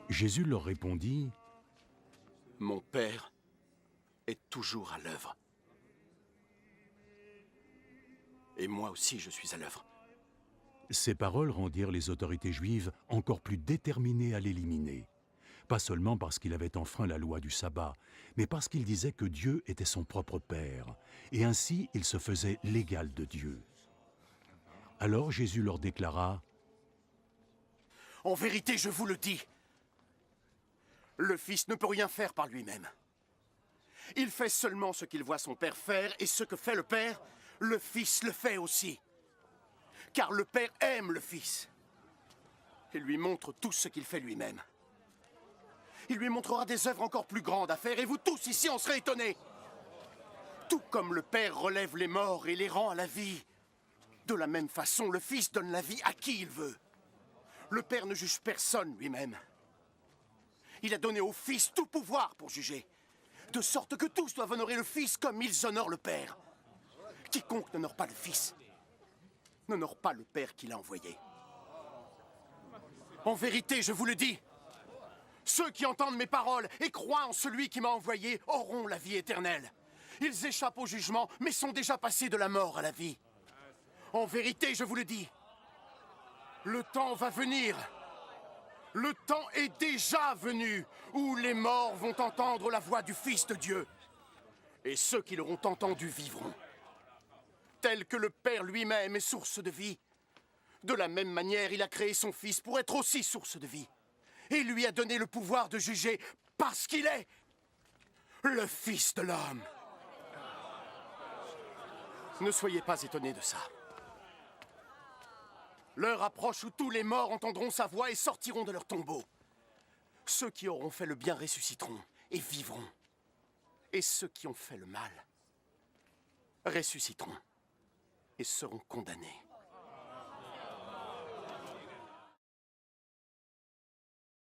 Jésus leur répondit, « Mon Père est toujours à l'œuvre. Et moi aussi je suis à l'œuvre. » Ces paroles rendirent les autorités juives encore plus déterminées à l'éliminer. Pas seulement parce qu'il avait enfreint la loi du sabbat, mais parce qu'il disait que Dieu était son propre Père, et ainsi il se faisait l'égal de Dieu. Alors Jésus leur déclara, « En vérité, je vous le dis, le Fils ne peut rien faire par lui-même. Il fait seulement ce qu'il voit son Père faire, et ce que fait le Père, le Fils le fait aussi. Car le Père aime le Fils et lui montre tout ce qu'il fait lui-même. Il lui montrera des œuvres encore plus grandes à faire, et vous tous ici en serez étonnés. Tout comme le Père relève les morts et les rend à la vie, de la même façon, le Fils donne la vie à qui il veut. Le Père ne juge personne lui-même. Il a donné au Fils tout pouvoir pour juger, de sorte que tous doivent honorer le Fils comme ils honorent le Père. Quiconque n'honore pas le Fils n'honore pas le Père qui l'a envoyé. En vérité, je vous le dis, ceux qui entendent mes paroles et croient en celui qui m'a envoyé auront la vie éternelle. Ils échappent au jugement, mais sont déjà passés de la mort à la vie. En vérité, je vous le dis, le temps va venir. Le temps est déjà venu où les morts vont entendre la voix du Fils de Dieu. Et ceux qui l'auront entendu vivront. Tel que le Père lui-même est source de vie, de la même manière, il a créé son Fils pour être aussi source de vie. Et lui a donné le pouvoir de juger parce qu'il est le Fils de l'homme. Ne soyez pas étonnés de ça. L'heure approche où tous les morts entendront sa voix et sortiront de leur tombeau. Ceux qui auront fait le bien ressusciteront et vivront. Et ceux qui ont fait le mal ressusciteront et seront condamnés.